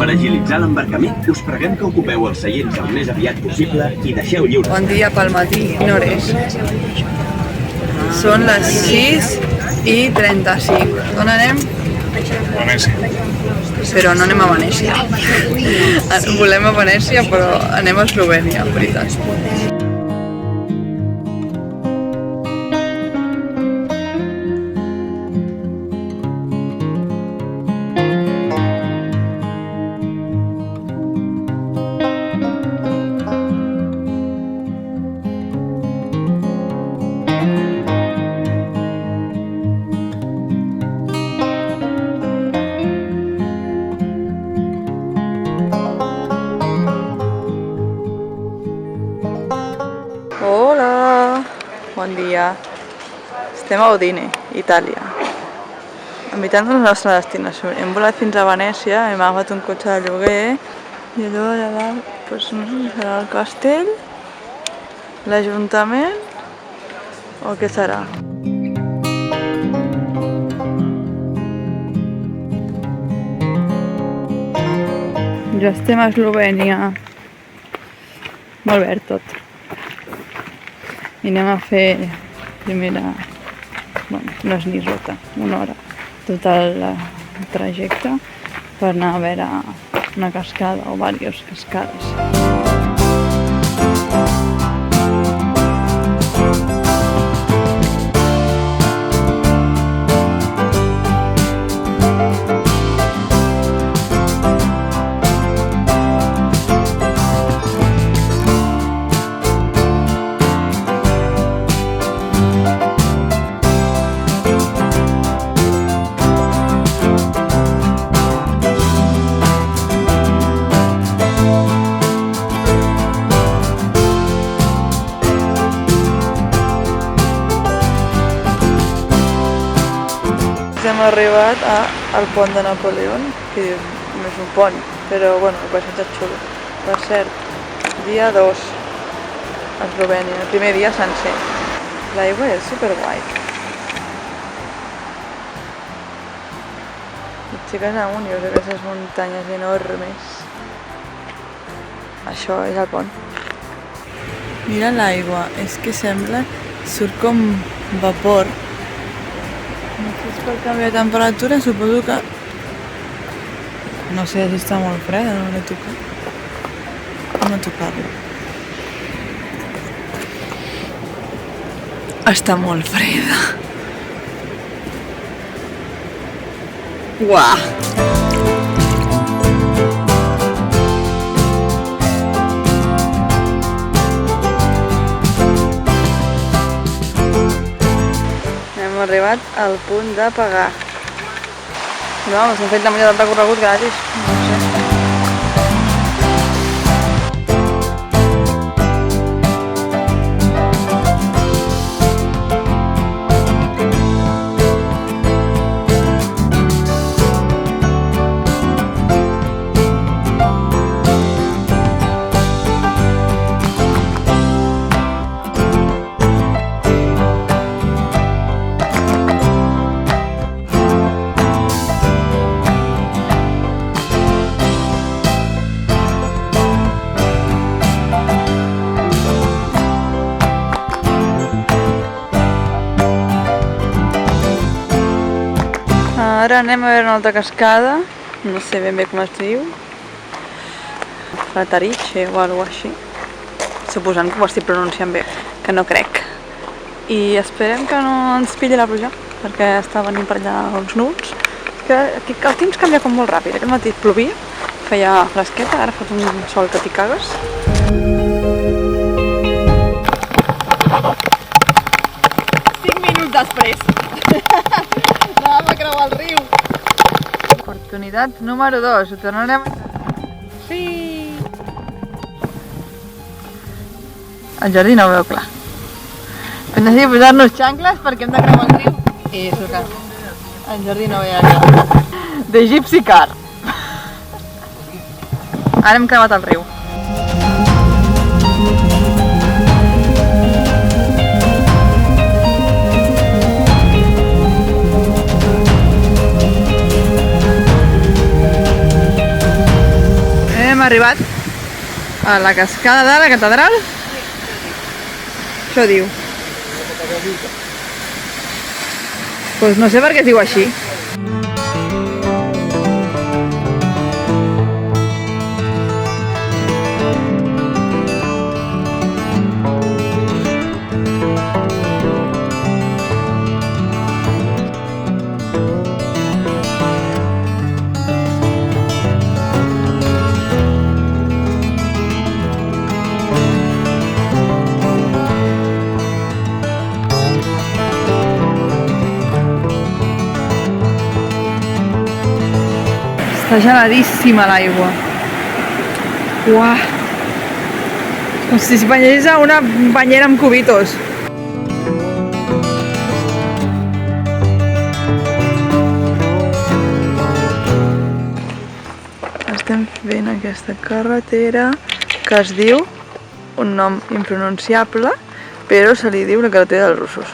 Per agilitzar l'embarcament, us preguem que ocupeu els seients el més aviat possible i deixeu lliure. Bon dia pel matí, quina hora és? Són les 6:35. On anem? Venècia. Però no anem a Venècia. Volem a Venècia, però anem a Eslovènia, en veritat. Hola! Bon dia. Estem a Udine, Itàlia. Envitant la nostra destinació. Hem volat fins a Venècia, hem agafat un cotxe de lloguer i allò allà dalt, doncs no sé si serà el castell, l'Ajuntament o què serà. Ja estem a Eslovènia. Molt verd tot. I anem a fer primera, bueno, no és ni ruta, una hora, tot el trajecte per anar a veure una cascada o diverses cascades. Hem arribat al pont de Napoleó, que no és un pont, però bueno, el paisatge és xulo. Per cert, dia 2 a Eslovènia, el primer dia sencer. L'aigua és superguai. I xiques amunt i veus aquestes muntanyes enormes. Això és el pont. Mira l'aigua, és que sembla, surt com vapor. No sé si per canvi de temperatura, suposo que... No sé si està molt freda, no l'he tocat. No tocar-lo. Està molt freda. Uah! Hem arribat al punt de pagar. No, s'ha fet la meitat del recorregut gratis. No sé. Ara anem a veure una altra cascada, no sé ben bé com es diu, Fratarice o alguna cosa així, suposant que ho estic pronunciant bé, que no crec. I esperem que no ens pilli la pluja, perquè està venint per allà uns núvols, que el temps canvia com molt ràpid. Aquest matí plovia, feia fresqueta, ara fot un sol que t'hi cagues. 5 minuts després. Anàvem a creuar el riu. Oportunitat número 2, ho tornarem a... Sí! El Jordi no ho veu clar. Hem decidit posar-nos xancles perquè hem de creuar el riu i trucar. El Jordi no veia clar. The Gypsy Car. Ara hem creuat el riu. arribat a la cascada de la catedral. Això diu. Doncs no sé per què es diu així. Està geladíssima l'aigua. Uah! Com si es banyés a una banyera amb cubitos. Estem fent aquesta carretera que es diu un nom impronunciable, però se li diu la carretera dels russos.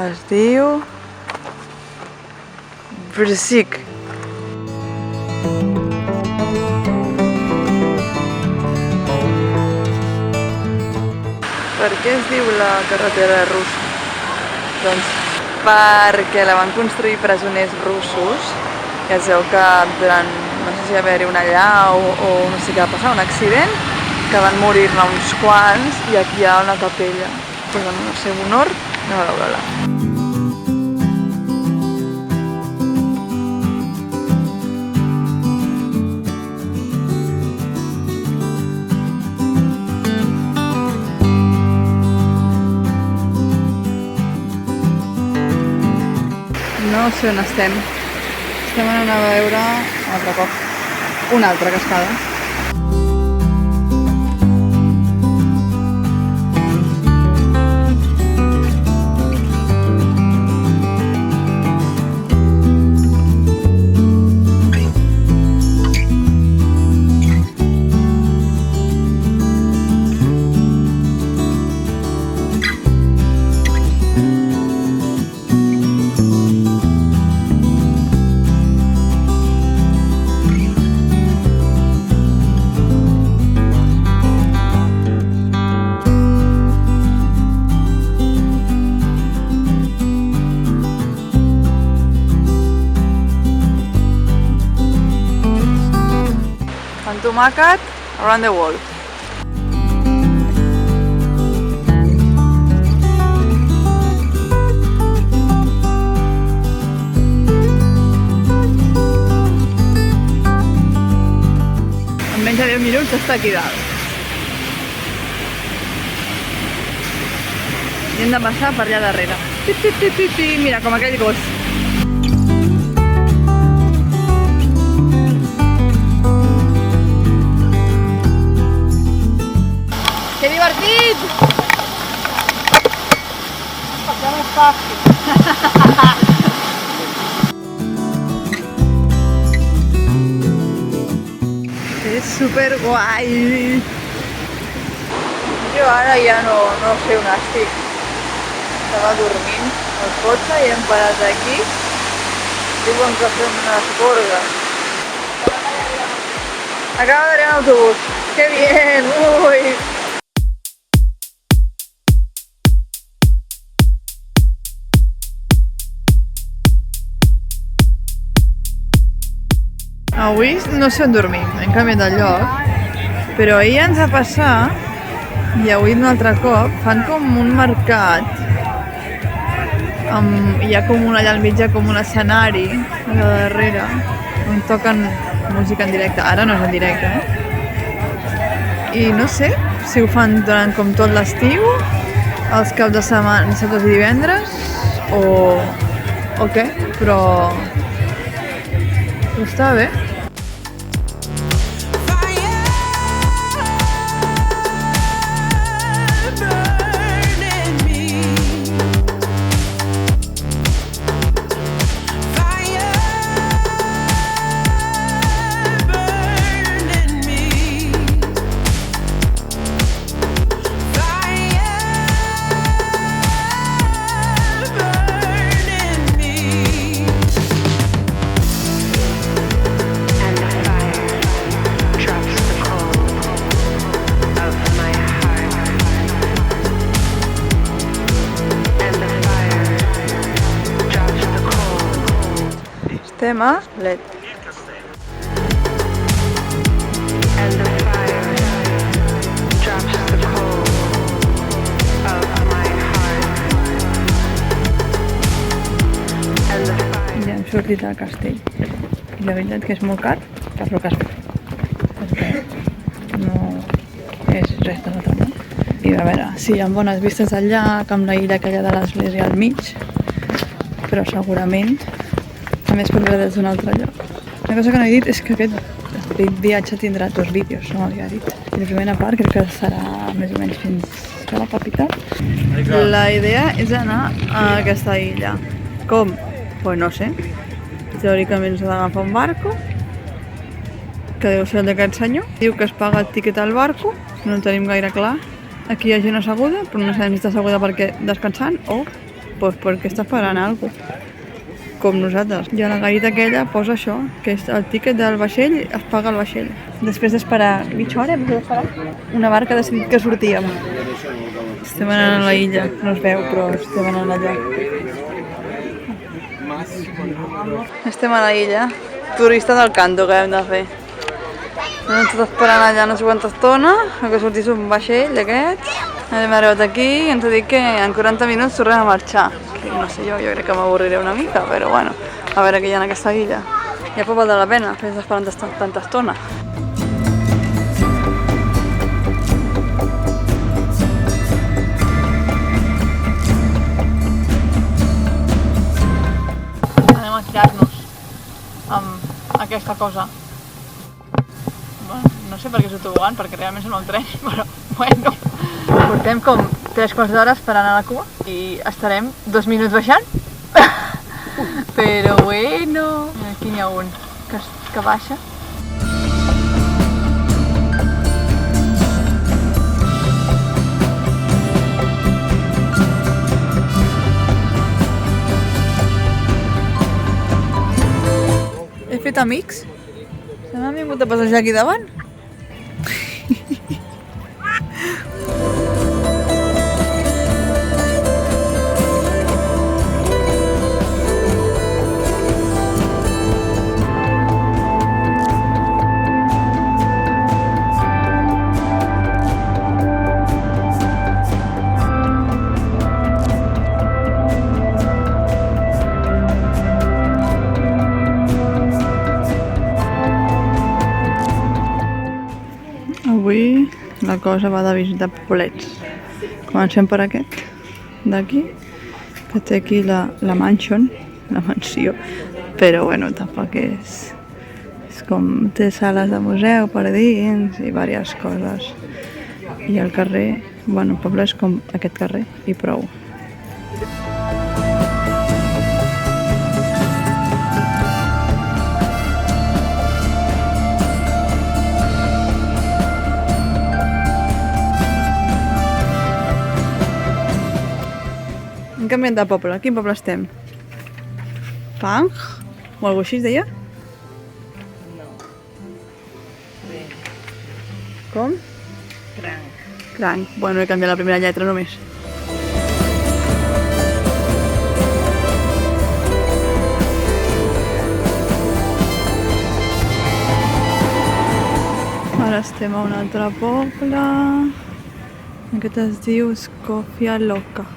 Es diu Brzik. Per què es diu la carretera russa? Doncs perquè la van construir presoners russos i es veu que durant, no sé si va haver-hi una allau o no sé què va passar, un accident, que van morir-ne uns quants i aquí hi ha una capella. Doncs en el seu honor anem a veure-la. No sé on estem. Estem anant a veure un altre cop una altra cascada. Tomàquet around the world. En menys de 10 minuts està aquí dalt. I hem de passar per allà darrere. Mira, com aquell gos. ¡Qué divertit! Perquè no és fàcil. És superguai! Jo ara ja no sé on estic. Estava dormint al cotxe i hem parat aquí. Diuen que fem una esporga. Acaba d'arribar l'autobús. ¡Qué bien! Uy! Avui no sé on dormim, hem canviat de lloc, però ahir ens va passar, i avui un altre cop, fan com un mercat, hi ha com allà al mig, com un escenari, allà darrere, on toquen música en directe, ara no és en directe, I no sé si ho fan durant com tot l'estiu, els caps de setmana, dissabtes i divendres, o què, però està bé. estem a LED. And the fire drops the coal of my heart. And the fire. Ja hem sortit al castell. I la veritat que és molt car, però que es veu. Perquè no és res de l'altre món. I a veure, sí, hi ha bones vistes al llac, amb la illa aquella de l'església al mig, però segurament també es pot veure des d'un altre lloc. Una cosa que no he dit és que aquest viatge tindrà 2 vídeos, no m'havia dit. I la primera part crec que serà més o menys fins a la capital. La idea és anar a aquesta illa. Com? Pues no sé. Teòricament s'ha d'agafar un barco, que deu ser el d'aquest senyor. Diu que es paga el tiquet al barco, no en tenim gaire clar. Aquí hi ha gent asseguda, però no sabem si està asseguda perquè descansant o pues perquè està esperant alguna cosa, com nosaltres. I a la garita aquella posa això, que és el tiquet del vaixell, es paga el vaixell. Després d'esperar mitja hora, hem d'esperar, una barca ha decidit que sortíem. Estem anant a la illa, no es veu, però estem anant allà. Estem a la illa, turista del canto que hem de fer. Hem estat esperant allà no sé quanta estona, que sortís un vaixell d'aquest. Hem arribat aquí i ens ha dit que en 40 minuts tornem a marxar. Que no sé jo crec que m'avorriré una mica, però bueno, a veure què hi ha en aquesta illa. Ja pot valer la pena, fer esperant tanta estona. Anem a tirar-nos amb aquesta cosa. No sé per què és el tobogan, perquè realment són el tren, però bueno. Portem com 3 quarts d'hora esperant a la cua i estarem 2 minuts baixant. Però bueno. Aquí n'hi ha un que baixa. He fet amics? Se m'han vingut a passejar aquí davant? Avui la cosa va de visitar poblets. Comencem per aquest, d'aquí, que té aquí la mansió, però bueno, tampoc és com té sales de museu per dins i diverses coses. I el carrer, bueno, el poble és com aquest carrer i prou. Hem canviat de poble. A quin poble estem? Pang? O alguna així es deia? No. Com? Cranc. Cranc. Bueno, he canviat la primera lletra només. Ara estem a un altre poble. Aquest es diu Skofia Loka.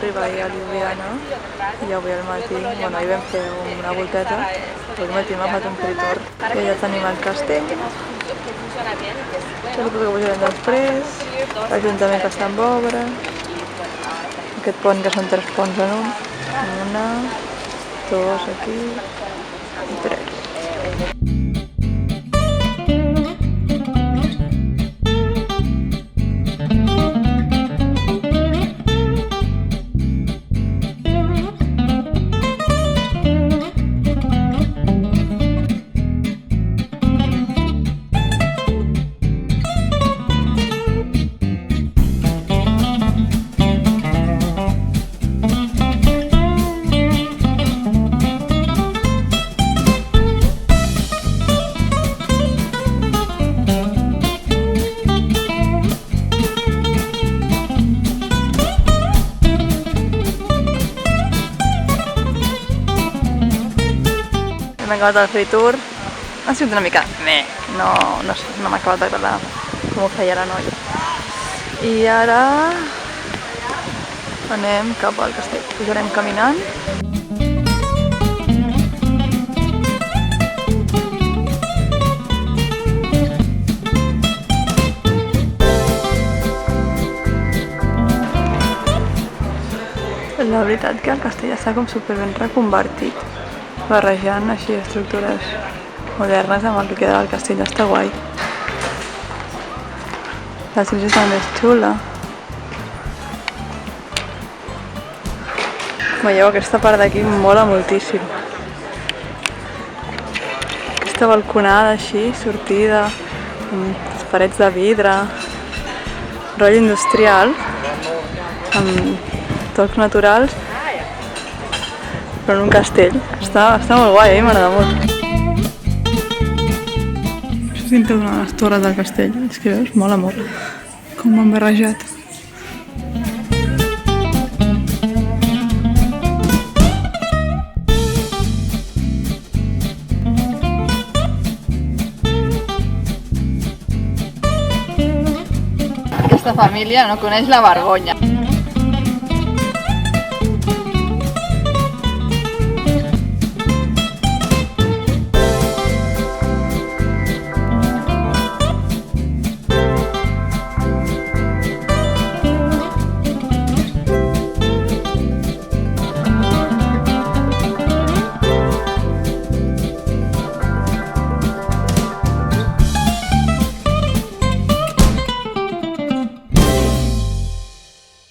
Arribar ahir a Ljubljana i avui al matí, bueno, ahir vam fer una volteta, però al matí m'ha fet un fritor. I ja tenim el castell, això és tot que pujarem després, l'Ajuntament que està en obra, aquest pont que són 3 ponts en un, una, 2 aquí i 3. acabat el free tour. Ha sigut una mica no m'ha acabat d'agradar com ho feia la noia. I ara anem cap al castell. Pujarem caminant. La veritat que el castell està com superben reconvertit, barrejant així estructures modernes amb el que queda del castell, està guai. L'església està més xula. Veieu, aquesta part d'aquí em mola moltíssim. Aquesta balconada així, sortida, amb les parets de vidre, rotllo industrial, amb tocs naturals, però en un castell. Està molt guai, a mi m'agrada molt. Això és dintre d'una de les torres del castell, és que veus, mola molt, com ho han barrejat. Aquesta família no coneix la vergonya.